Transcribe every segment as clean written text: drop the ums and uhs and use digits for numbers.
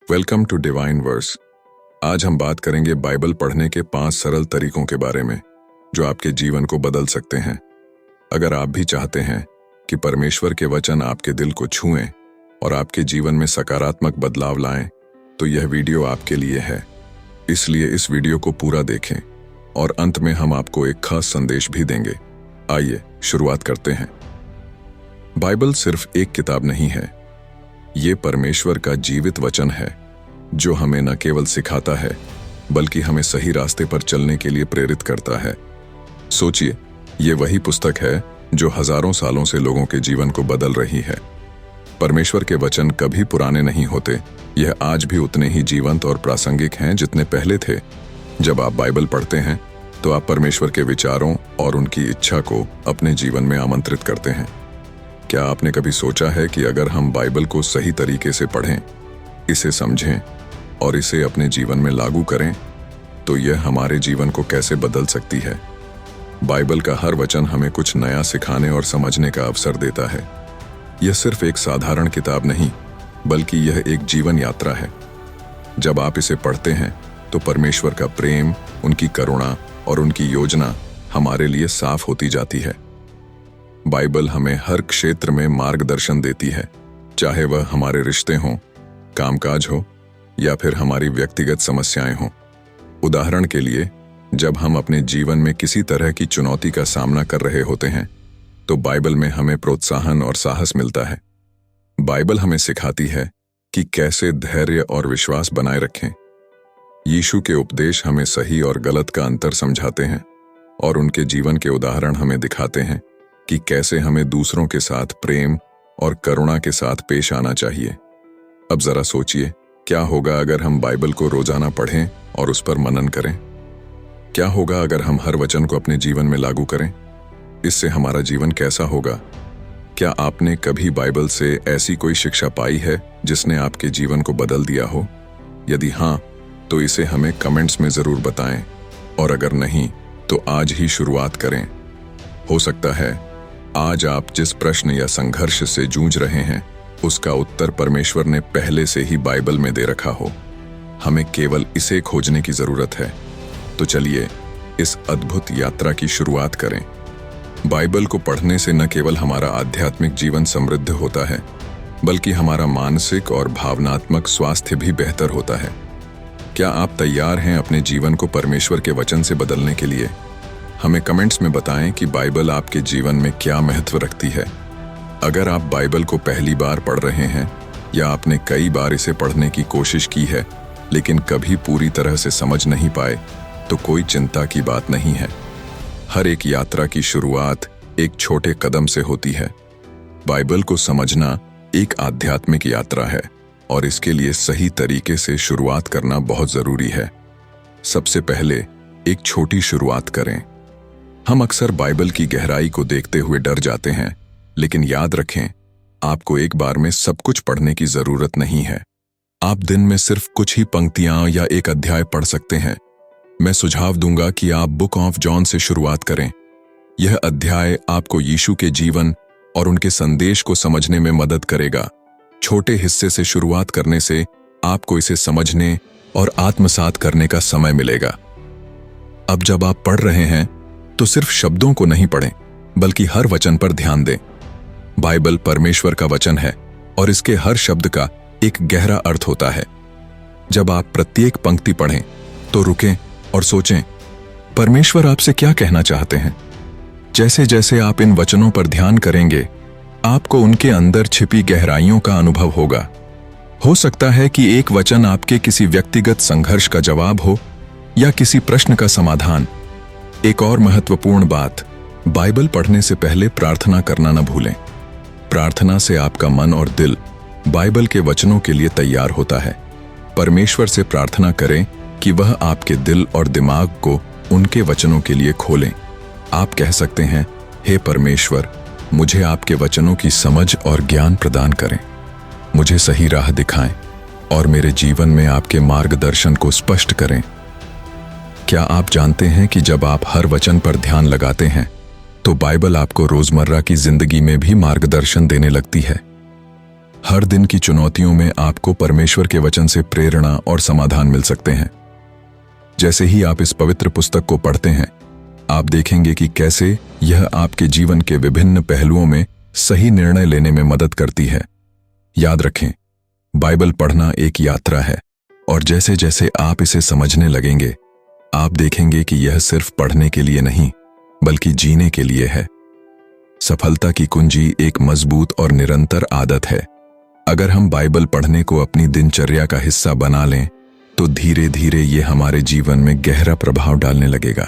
Welcome to divine verse. आज हम बात करेंगे बाइबल पढ़ने के 5 सरल तरीकों के बारे में जो आपके जीवन को बदल सकते हैं। अगर आप भी चाहते हैं कि परमेश्वर के वचन आपके दिल को छुएं और आपके जीवन में सकारात्मक बदलाव लाएं, तो यह वीडियो आपके लिए है। इसलिए इस वीडियो को पूरा देखें और अंत में हम आपको एक खास संदेश भी देंगे। आइए शुरुआत करते हैं। बाइबल सिर्फ एक किताब नहीं है, ये परमेश्वर का जीवित वचन है जो हमें न केवल सिखाता है बल्कि हमें सही रास्ते पर चलने के लिए प्रेरित करता है। सोचिए, ये वही पुस्तक है जो हजारों सालों से लोगों के जीवन को बदल रही है। परमेश्वर के वचन कभी पुराने नहीं होते, यह आज भी उतने ही जीवंत और प्रासंगिक हैं जितने पहले थे। जब आप बाइबल पढ़ते हैं तो आप परमेश्वर के विचारों और उनकी इच्छा को अपने जीवन में आमंत्रित करते हैं। क्या आपने कभी सोचा है कि अगर हम बाइबल को सही तरीके से पढ़ें, इसे समझें और इसे अपने जीवन में लागू करें, तो यह हमारे जीवन को कैसे बदल सकती है? बाइबल का हर वचन हमें कुछ नया सिखाने और समझने का अवसर देता है। यह सिर्फ एक साधारण किताब नहीं, बल्कि यह एक जीवन यात्रा है। जब आप इसे पढ़ते हैं तो परमेश्वर का प्रेम, उनकी करुणा और उनकी योजना हमारे लिए साफ होती जाती है। बाइबल हमें हर क्षेत्र में मार्गदर्शन देती है, चाहे वह हमारे रिश्ते हों, कामकाज हो या फिर हमारी व्यक्तिगत समस्याएं हों। उदाहरण के लिए, जब हम अपने जीवन में किसी तरह की चुनौती का सामना कर रहे होते हैं तो बाइबल में हमें प्रोत्साहन और साहस मिलता है। बाइबल हमें सिखाती है कि कैसे धैर्य और विश्वास बनाए रखें। यीशु के उपदेश हमें सही और गलत का अंतर समझाते हैं और उनके जीवन के उदाहरण हमें दिखाते हैं कि कैसे हमें दूसरों के साथ प्रेम और करुणा के साथ पेश आना चाहिए। अब जरा सोचिए, क्या होगा अगर हम बाइबल को रोजाना पढ़ें और उस पर मनन करें? क्या होगा अगर हम हर वचन को अपने जीवन में लागू करें? इससे हमारा जीवन कैसा होगा? क्या आपने कभी बाइबल से ऐसी कोई शिक्षा पाई है जिसने आपके जीवन को बदल दिया हो? यदि हाँ, तो इसे हमें कमेंट्स में जरूर बताएं, और अगर नहीं तो आज ही शुरुआत करें। हो सकता है आज आप जिस प्रश्न या संघर्ष से जूझ रहे हैं उसका उत्तर परमेश्वर ने पहले से ही बाइबल में दे रखा हो। हमें केवल इसे खोजने की जरूरत है। तो चलिए इस अद्भुत यात्रा की शुरुआत करें। बाइबल को पढ़ने से न केवल हमारा आध्यात्मिक जीवन समृद्ध होता है, बल्कि हमारा मानसिक और भावनात्मक स्वास्थ्य भी बेहतर होता है। क्या आप तैयार हैं अपने जीवन को परमेश्वर के वचन से बदलने के लिए? हमें कमेंट्स में बताएं कि बाइबल आपके जीवन में क्या महत्व रखती है। अगर आप बाइबल को पहली बार पढ़ रहे हैं या आपने कई बार इसे पढ़ने की कोशिश की है लेकिन कभी पूरी तरह से समझ नहीं पाए, तो कोई चिंता की बात नहीं है। हर एक यात्रा की शुरुआत एक छोटे कदम से होती है। बाइबल को समझना एक आध्यात्मिक यात्रा है और इसके लिए सही तरीके से शुरुआत करना बहुत जरूरी है। सबसे पहले एक छोटी शुरुआत करें। हम अक्सर बाइबल की गहराई को देखते हुए डर जाते हैं, लेकिन याद रखें, आपको एक बार में सब कुछ पढ़ने की जरूरत नहीं है। आप दिन में सिर्फ कुछ ही पंक्तियां या एक अध्याय पढ़ सकते हैं। मैं सुझाव दूंगा कि आप बुक ऑफ जॉन से शुरुआत करें। यह अध्याय आपको यीशु के जीवन और उनके संदेश को समझने में मदद करेगा। छोटे हिस्से से शुरुआत करने से आपको इसे समझने और आत्मसात करने का समय मिलेगा। अब जब आप पढ़ रहे हैं तो सिर्फ शब्दों को नहीं पढ़ें, बल्कि हर वचन पर ध्यान दें। बाइबल परमेश्वर का वचन है और इसके हर शब्द का एक गहरा अर्थ होता है। जब आप प्रत्येक पंक्ति पढ़ें तो रुकें और सोचें, परमेश्वर आपसे क्या कहना चाहते हैं? जैसे जैसे आप इन वचनों पर ध्यान करेंगे, आपको उनके अंदर छिपी गहराइयों का अनुभव होगा। हो सकता है कि एक वचन आपके किसी व्यक्तिगत संघर्ष का जवाब हो या किसी प्रश्न का समाधान। एक और महत्वपूर्ण बात, बाइबल पढ़ने से पहले प्रार्थना करना न भूलें। प्रार्थना से आपका मन और दिल बाइबल के वचनों के लिए तैयार होता है। परमेश्वर से प्रार्थना करें कि वह आपके दिल और दिमाग को उनके वचनों के लिए खोलें। आप कह सकते हैं, हे परमेश्वर, मुझे आपके वचनों की समझ और ज्ञान प्रदान करें। मुझे सही राह दिखाएं और मेरे जीवन में आपके मार्गदर्शन को स्पष्ट करें। क्या आप जानते हैं कि जब आप हर वचन पर ध्यान लगाते हैं तो बाइबल आपको रोजमर्रा की जिंदगी में भी मार्गदर्शन देने लगती है। हर दिन की चुनौतियों में आपको परमेश्वर के वचन से प्रेरणा और समाधान मिल सकते हैं। जैसे ही आप इस पवित्र पुस्तक को पढ़ते हैं, आप देखेंगे कि कैसे यह आपके जीवन के विभिन्न पहलुओं में सही निर्णय लेने में मदद करती है। याद रखें, बाइबल पढ़ना एक यात्रा है, और जैसे जैसे आप इसे समझने लगेंगे, आप देखेंगे कि यह सिर्फ पढ़ने के लिए नहीं, बल्कि जीने के लिए है। सफलता की कुंजी एक मजबूत और निरंतर आदत है। अगर हम बाइबल पढ़ने को अपनी दिनचर्या का हिस्सा बना लें, तो धीरे धीरे ये हमारे जीवन में गहरा प्रभाव डालने लगेगा।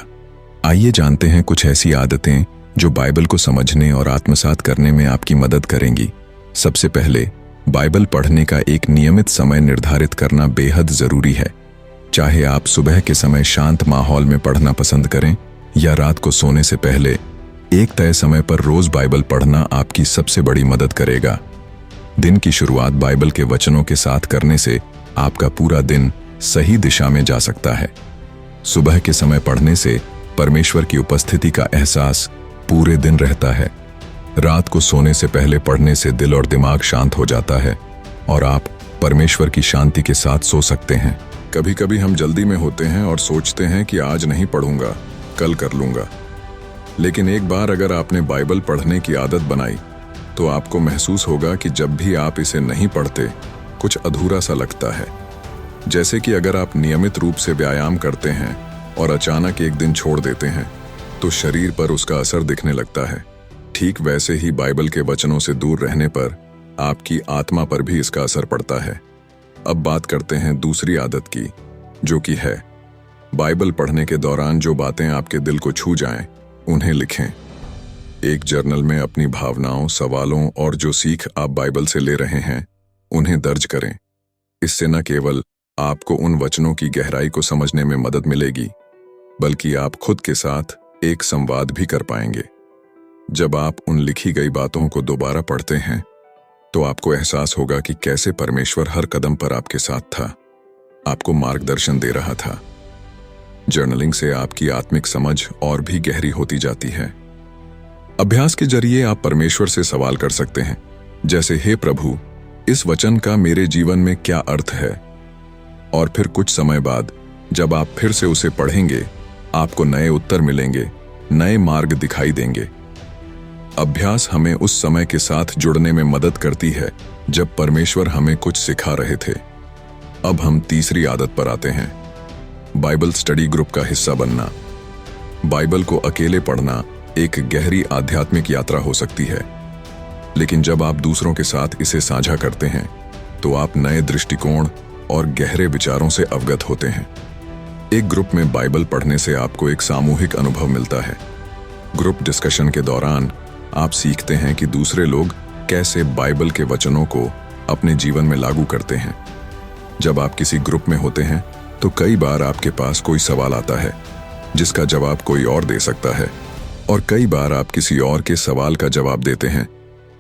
आइए जानते हैं कुछ ऐसी आदतें जो बाइबल को समझने और आत्मसात करने में आपकी मदद करेंगी। सबसे पहले, बाइबल पढ़ने का एक नियमित समय निर्धारित करना बेहद जरूरी है। चाहे आप सुबह के समय शांत माहौल में पढ़ना पसंद करें या रात को सोने से पहले, एक तय समय पर रोज बाइबल पढ़ना आपकी सबसे बड़ी मदद करेगा। दिन की शुरुआत बाइबल के वचनों के साथ करने से आपका पूरा दिन सही दिशा में जा सकता है। सुबह के समय पढ़ने से परमेश्वर की उपस्थिति का एहसास पूरे दिन रहता है। रात को सोने से पहले पढ़ने से दिल और दिमाग शांत हो जाता है और आप परमेश्वर की शांति के साथ सो सकते हैं। कभी कभी हम जल्दी में होते हैं और सोचते हैं कि आज नहीं पढ़ूंगा, कल कर लूंगा। लेकिन एक बार अगर आपने बाइबल पढ़ने की आदत बनाई, तो आपको महसूस होगा कि जब भी आप इसे नहीं पढ़ते, कुछ अधूरा सा लगता है। जैसे कि अगर आप नियमित रूप से व्यायाम करते हैं और अचानक एक दिन छोड़ देते हैं, तो शरीर पर उसका असर दिखने लगता है। ठीक वैसे ही बाइबल के वचनों से दूर रहने पर आपकी आत्मा पर भी इसका असर पड़ता है। अब बात करते हैं दूसरी आदत की, जो कि है बाइबल पढ़ने के दौरान जो बातें आपके दिल को छू जाएं, उन्हें लिखें। एक जर्नल में अपनी भावनाओं, सवालों और जो सीख आप बाइबल से ले रहे हैं, उन्हें दर्ज करें। इससे न केवल आपको उन वचनों की गहराई को समझने में मदद मिलेगी, बल्कि आप खुद के साथ एक संवाद भी कर पाएंगे। जब आप उन लिखी गई बातों को दोबारा पढ़ते हैं, तो आपको एहसास होगा कि कैसे परमेश्वर हर कदम पर आपके साथ था, आपको मार्गदर्शन दे रहा था। जर्नलिंग से आपकी आत्मिक समझ और भी गहरी होती जाती है। अभ्यास के जरिए आप परमेश्वर से सवाल कर सकते हैं, जैसे हे प्रभु, इस वचन का मेरे जीवन में क्या अर्थ है? और फिर कुछ समय बाद जब आप फिर से उसे पढ़ेंगे, आपको नए उत्तर मिलेंगे, नए मार्ग दिखाई देंगे। अभ्यास हमें उस समय के साथ जुड़ने में मदद करती है जब परमेश्वर हमें कुछ सिखा रहे थे। अब हम तीसरी आदत पर आते हैं, बाइबल स्टडी ग्रुप का हिस्सा बनना। बाइबल को अकेले पढ़ना एक गहरी आध्यात्मिक यात्रा हो सकती है, लेकिन जब आप दूसरों के साथ इसे साझा करते हैं, तो आप नए दृष्टिकोण और गहरे विचारों से अवगत होते हैं। एक ग्रुप में बाइबल पढ़ने से आपको एक सामूहिक अनुभव मिलता है। ग्रुप डिस्कशन के दौरान आप सीखते हैं कि दूसरे लोग कैसे बाइबल के वचनों को अपने जीवन में लागू करते हैं। जब आप किसी ग्रुप में होते हैं, तो कई बार आपके पास कोई सवाल आता है जिसका जवाब कोई और दे सकता है, और कई बार आप किसी और के सवाल का जवाब देते हैं,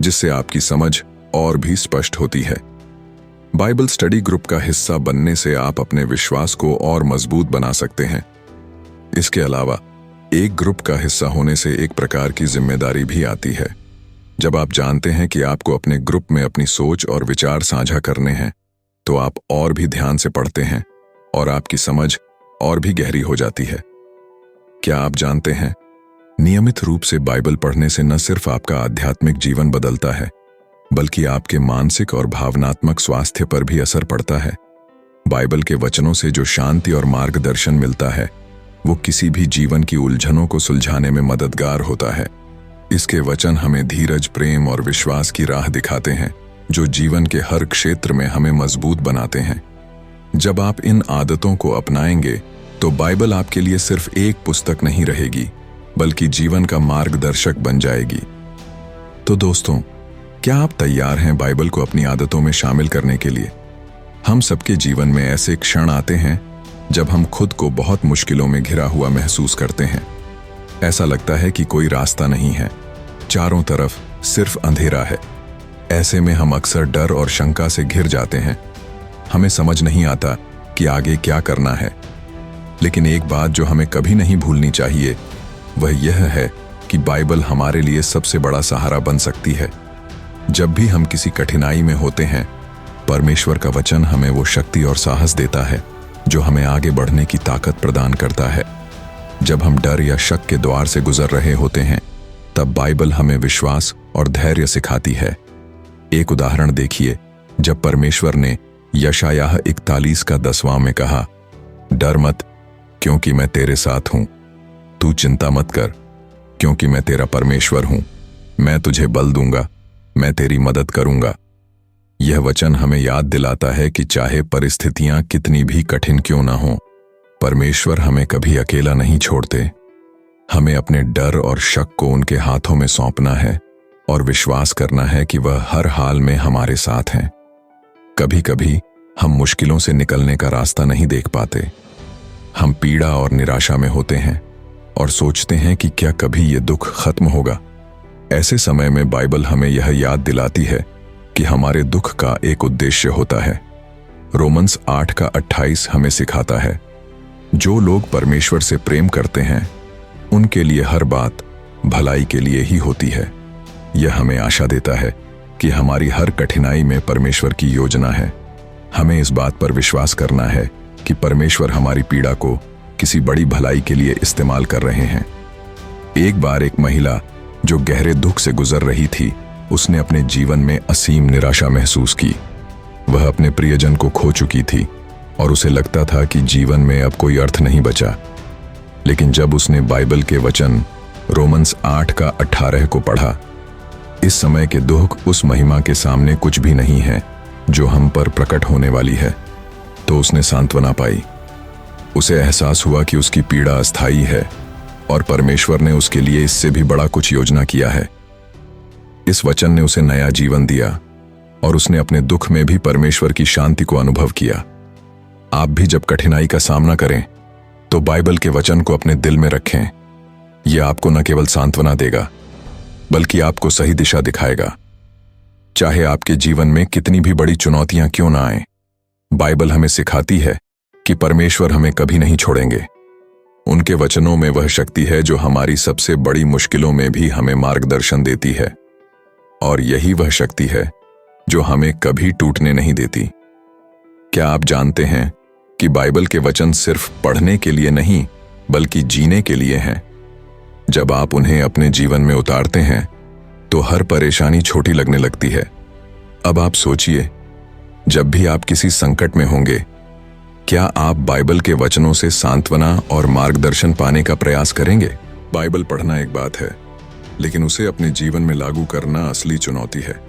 जिससे आपकी समझ और भी स्पष्ट होती है। बाइबल स्टडी ग्रुप का हिस्सा बनने से आप अपने विश्वास को और मजबूत बना सकते हैं। इसके अलावा एक ग्रुप का हिस्सा होने से एक प्रकार की जिम्मेदारी भी आती है। जब आप जानते हैं कि आपको अपने ग्रुप में अपनी सोच और विचार साझा करने हैं, तो आप और भी ध्यान से पढ़ते हैं और आपकी समझ और भी गहरी हो जाती है। क्या आप जानते हैं, नियमित रूप से बाइबल पढ़ने से न सिर्फ आपका आध्यात्मिक जीवन बदलता है, बल्कि आपके मानसिक और भावनात्मक स्वास्थ्य पर भी असर पड़ता है। बाइबल के वचनों से जो शांति और मार्गदर्शन मिलता है, वो किसी भी जीवन की उलझनों को सुलझाने में मददगार होता है। इसके वचन हमें धीरज, प्रेम और विश्वास की राह दिखाते हैं, जो जीवन के हर क्षेत्र में हमें मजबूत बनाते हैं। जब आप इन आदतों को अपनाएंगे, तो बाइबल आपके लिए सिर्फ एक पुस्तक नहीं रहेगी, बल्कि जीवन का मार्गदर्शक बन जाएगी। तो दोस्तों, क्या आप तैयार हैं बाइबल को अपनी आदतों में शामिल करने के लिए? हम सबके जीवन में ऐसे क्षण आते हैं जब हम खुद को बहुत मुश्किलों में घिरा हुआ महसूस करते हैं। ऐसा लगता है कि कोई रास्ता नहीं है, चारों तरफ सिर्फ अंधेरा है। ऐसे में हम अक्सर डर और शंका से घिर जाते हैं। हमें समझ नहीं आता कि आगे क्या करना है। लेकिन एक बात जो हमें कभी नहीं भूलनी चाहिए, वह यह है कि बाइबल हमारे लिए सबसे बड़ा सहारा बन सकती है। जब भी हम किसी कठिनाई में होते हैं, परमेश्वर का वचन हमें वो शक्ति और साहस देता है जो हमें आगे बढ़ने की ताकत प्रदान करता है। जब हम डर या शक के द्वार से गुजर रहे होते हैं, तब बाइबल हमें विश्वास और धैर्य सिखाती है। एक उदाहरण देखिए, जब परमेश्वर ने यशायाह 41 का 10वां में कहा, डर मत, क्योंकि मैं तेरे साथ हूं। तू चिंता मत कर, क्योंकि मैं तेरा परमेश्वर हूं। मैं तुझे बल दूंगा, मैं तेरी मदद करूंगा। यह वचन हमें याद दिलाता है कि चाहे परिस्थितियां कितनी भी कठिन क्यों ना हो, परमेश्वर हमें कभी अकेला नहीं छोड़ते। हमें अपने डर और शक को उनके हाथों में सौंपना है और विश्वास करना है कि वह हर हाल में हमारे साथ हैं। कभी कभी हम मुश्किलों से निकलने का रास्ता नहीं देख पाते। हम पीड़ा और निराशा में होते हैं और सोचते हैं कि क्या कभी ये दुख खत्म होगा। ऐसे समय में बाइबल हमें यह याद दिलाती है कि हमारे दुख का एक उद्देश्य होता है। रोमन्स 8 का 28 हमें सिखाता है, जो लोग परमेश्वर से प्रेम करते हैं उनके लिए हर बात भलाई के लिए ही होती है। यह हमें आशा देता है कि हमारी हर कठिनाई में परमेश्वर की योजना है। हमें इस बात पर विश्वास करना है कि परमेश्वर हमारी पीड़ा को किसी बड़ी भलाई के लिए इस्तेमाल कर रहे हैं। एक बार एक महिला जो गहरे दुख से गुजर रही थी, उसने अपने जीवन में असीम निराशा महसूस की। वह अपने प्रियजन को खो चुकी थी और उसे लगता था कि जीवन में अब कोई अर्थ नहीं बचा। लेकिन जब उसने बाइबल के वचन रोमन्स 8 का 18 को पढ़ा, इस समय के दुख उस महिमा के सामने कुछ भी नहीं है जो हम पर प्रकट होने वाली है, तो उसने सांत्वना पाई। उसे एहसास हुआ कि उसकी पीड़ा अस्थायी है और परमेश्वर ने उसके लिए इससे भी बड़ा कुछ योजना किया है। इस वचन ने उसे नया जीवन दिया और उसने अपने दुख में भी परमेश्वर की शांति को अनुभव किया। आप भी जब कठिनाई का सामना करें तो बाइबल के वचन को अपने दिल में रखें। यह आपको न केवल सांत्वना देगा, बल्कि आपको सही दिशा दिखाएगा। चाहे आपके जीवन में कितनी भी बड़ी चुनौतियां क्यों ना आएं, बाइबल हमें सिखाती है कि परमेश्वर हमें कभी नहीं छोड़ेंगे। उनके वचनों में वह शक्ति है जो हमारी सबसे बड़ी मुश्किलों में भी हमें मार्गदर्शन देती है, और यही वह शक्ति है जो हमें कभी टूटने नहीं देती। क्या आप जानते हैं कि बाइबल के वचन सिर्फ पढ़ने के लिए नहीं, बल्कि जीने के लिए हैं। जब आप उन्हें अपने जीवन में उतारते हैं तो हर परेशानी छोटी लगने लगती है। अब आप सोचिए, जब भी आप किसी संकट में होंगे, क्या आप बाइबल के वचनों से सांत्वना और मार्गदर्शन पाने का प्रयास करेंगे? बाइबल पढ़ना एक बात है, लेकिन उसे अपने जीवन में लागू करना असली चुनौती है।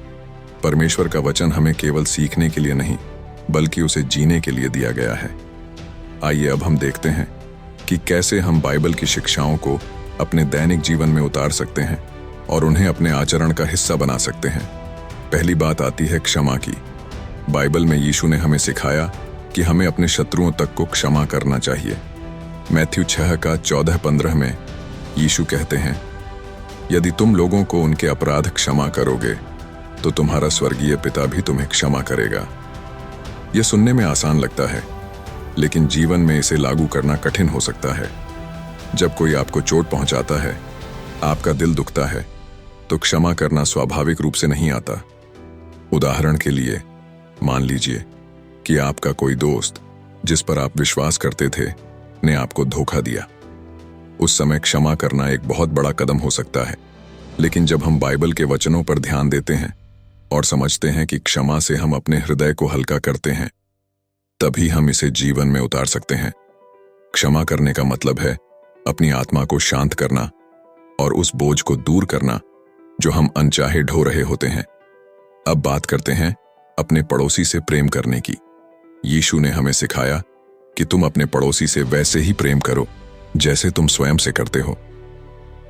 परमेश्वर का वचन हमें केवल सीखने के लिए नहीं, बल्कि उसे जीने के लिए दिया गया है। आइए अब हम देखते हैं कि कैसे हम बाइबल की शिक्षाओं को अपने दैनिक जीवन में उतार सकते हैं और उन्हें अपने आचरण का हिस्सा बना सकते हैं। पहली बात आती है क्षमा की। बाइबल में यीशु ने हमें सिखाया कि हमें अपने शत्रुओं तक को क्षमा करना चाहिए। मैथ्यू 6 का 14-15 में यीशु कहते हैं, यदि तुम लोगों को उनके अपराध क्षमा करोगे तो तुम्हारा स्वर्गीय पिता भी तुम्हें क्षमा करेगा। यह सुनने में आसान लगता है, लेकिन जीवन में इसे लागू करना कठिन हो सकता है। जब कोई आपको चोट पहुंचाता है, आपका दिल दुखता है, तो क्षमा करना स्वाभाविक रूप से नहीं आता। उदाहरण के लिए, मान लीजिए कि आपका कोई दोस्त जिस पर आप विश्वास करते थे ने आपको धोखा दिया। उस समय क्षमा करना एक बहुत बड़ा कदम हो सकता है, लेकिन जब हम बाइबल के वचनों पर ध्यान देते हैं और समझते हैं कि क्षमा से हम अपने हृदय को हल्का करते हैं, तभी हम इसे जीवन में उतार सकते हैं। क्षमा करने का मतलब है अपनी आत्मा को शांत करना और उस बोझ को दूर करना जो हम अनचाहे ढो रहे होते हैं। अब बात करते हैं अपने पड़ोसी से प्रेम करने की। यीशु ने हमें सिखाया कि तुम अपने पड़ोसी से वैसे ही प्रेम करो जैसे तुम स्वयं से करते हो।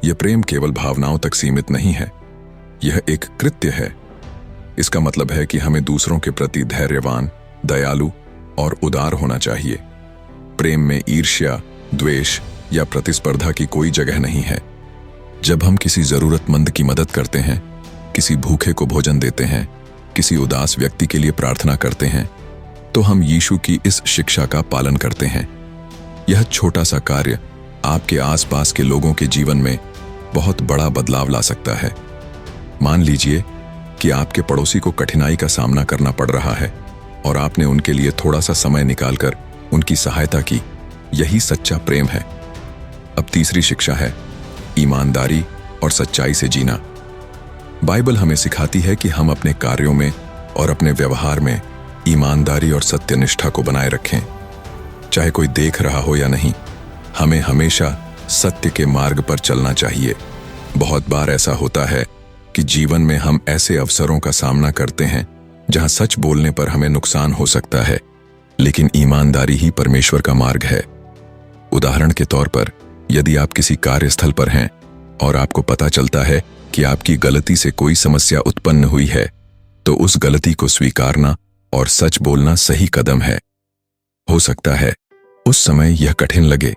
यह प्रेम केवल भावनाओं तक सीमित नहीं है, यह एक कृत्य है। इसका मतलब है कि हमें दूसरों के प्रति धैर्यवान, दयालु और उदार होना चाहिए। प्रेम में ईर्ष्या, द्वेष या प्रतिस्पर्धा की कोई जगह नहीं है। जब हम किसी जरूरतमंद की मदद करते हैं, किसी भूखे को भोजन देते हैं, किसी उदास व्यक्ति के लिए प्रार्थना करते हैं, तो हम यीशु की इस शिक्षा का पालन करते हैं। यह छोटा सा कार्य आपके आसपास के लोगों के जीवन में बहुत बड़ा बदलाव ला सकता है। मान लीजिए कि आपके पड़ोसी को कठिनाई का सामना करना पड़ रहा है और आपने उनके लिए थोड़ा सा समय निकालकर उनकी सहायता की, यही सच्चा प्रेम है। अब तीसरी शिक्षा है ईमानदारी और सच्चाई से जीना। बाइबल हमें सिखाती है कि हम अपने कार्यों में और अपने व्यवहार में ईमानदारी और सत्यनिष्ठा को बनाए रखें। चाहे कोई देख रहा हो या नहीं, हमें हमेशा सत्य के मार्ग पर चलना चाहिए। बहुत बार ऐसा होता है कि जीवन में हम ऐसे अवसरों का सामना करते हैं जहां सच बोलने पर हमें नुकसान हो सकता है, लेकिन ईमानदारी ही परमेश्वर का मार्ग है। उदाहरण के तौर पर, यदि आप किसी कार्यस्थल पर हैं और आपको पता चलता है कि आपकी गलती से कोई समस्या उत्पन्न हुई है, तो उस गलती को स्वीकारना और सच बोलना सही कदम है। हो सकता है उस समय यह कठिन लगे,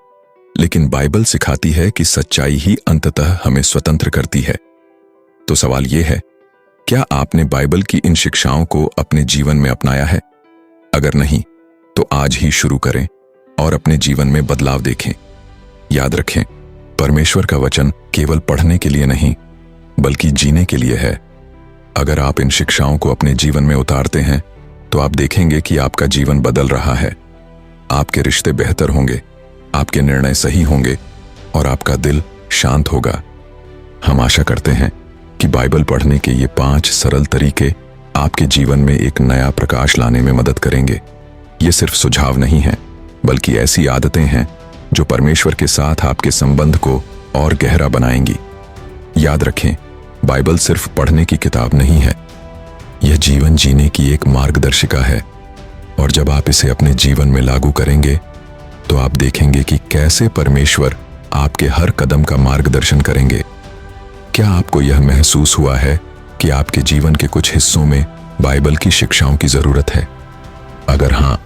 लेकिन बाइबल सिखाती है कि सच्चाई ही अंततः हमें स्वतंत्र करती है। तो सवाल यह है, क्या आपने बाइबल की इन शिक्षाओं को अपने जीवन में अपनाया है? अगर नहीं, तो आज ही शुरू करें और अपने जीवन में बदलाव देखें। याद रखें, परमेश्वर का वचन केवल पढ़ने के लिए नहीं, बल्कि जीने के लिए है। अगर आप इन शिक्षाओं को अपने जीवन में उतारते हैं, तो आप देखेंगे कि आपका जीवन बदल रहा है। आपके रिश्ते बेहतर होंगे, आपके निर्णय सही होंगे और आपका दिल शांत होगा। हम आशा करते हैं कि बाइबल पढ़ने के ये 5 सरल तरीके आपके जीवन में एक नया प्रकाश लाने में मदद करेंगे। ये सिर्फ सुझाव नहीं है, बल्कि ऐसी आदतें हैं जो परमेश्वर के साथ आपके संबंध को और गहरा बनाएंगी। याद रखें, बाइबल सिर्फ पढ़ने की किताब नहीं है, यह जीवन जीने की एक मार्गदर्शिका है। और जब आप इसे अपने जीवन में लागू करेंगे, तो आप देखेंगे कि कैसे परमेश्वर आपके हर कदम का मार्गदर्शन करेंगे। क्या आपको यह महसूस हुआ है कि आपके जीवन के कुछ हिस्सों में बाइबल की शिक्षाओं की जरूरत है? अगर हाँ,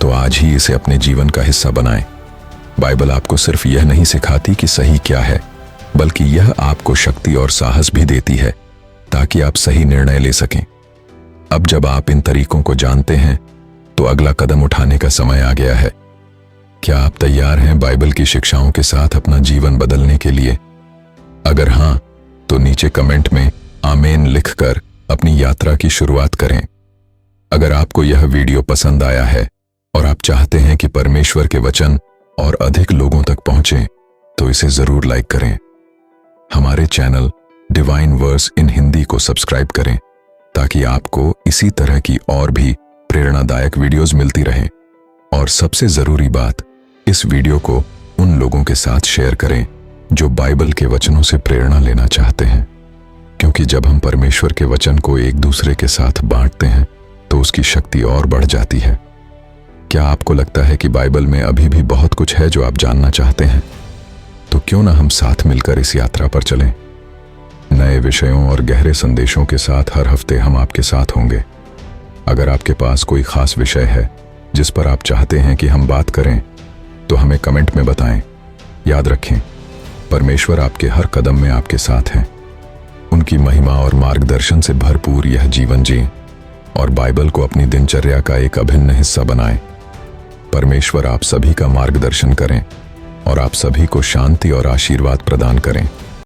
तो आज ही इसे अपने जीवन का हिस्सा बनाएं। बाइबल आपको सिर्फ यह नहीं सिखाती कि सही क्या है, बल्कि यह आपको शक्ति और साहस भी देती है ताकि आप सही निर्णय ले सकें। अब जब आप इन तरीकों को जानते हैं, तो अगला कदम उठाने का समय आ गया है। क्या आप तैयार हैं बाइबल की शिक्षाओं के साथ अपना जीवन बदलने के लिए? अगर हाँ, तो नीचे कमेंट में आमीन लिखकर अपनी यात्रा की शुरुआत करें। अगर आपको यह वीडियो पसंद आया है और आप चाहते हैं कि परमेश्वर के वचन और अधिक लोगों तक पहुंचे, तो इसे जरूर लाइक करें। हमारे चैनल डिवाइन वर्स इन हिंदी को सब्सक्राइब करें ताकि आपको इसी तरह की और भी प्रेरणादायक वीडियोस मिलती रहें। और सबसे जरूरी बात, इस वीडियो को उन लोगों के साथ शेयर करें जो बाइबल के वचनों से प्रेरणा लेना चाहते हैं, क्योंकि जब हम परमेश्वर के वचन को एक दूसरे के साथ बांटते हैं, तो उसकी शक्ति और बढ़ जाती है। क्या आपको लगता है कि बाइबल में अभी भी बहुत कुछ है जो आप जानना चाहते हैं? तो क्यों ना हम साथ मिलकर इस यात्रा पर चलें। नए विषयों और गहरे संदेशों के साथ हर हफ्ते हम आपके साथ होंगे। अगर आपके पास कोई खास विषय है जिस पर आप चाहते हैं कि हम बात करें, तो हमें कमेंट में बताएं। याद रखें, परमेश्वर आपके हर कदम में आपके साथ हैं। उनकी महिमा और मार्गदर्शन से भरपूर यह जीवन जिएं और बाइबल को अपनी दिनचर्या का एक अभिन्न हिस्सा बनाएं। परमेश्वर आप सभी का मार्गदर्शन करें और आप सभी को शांति और आशीर्वाद प्रदान करें।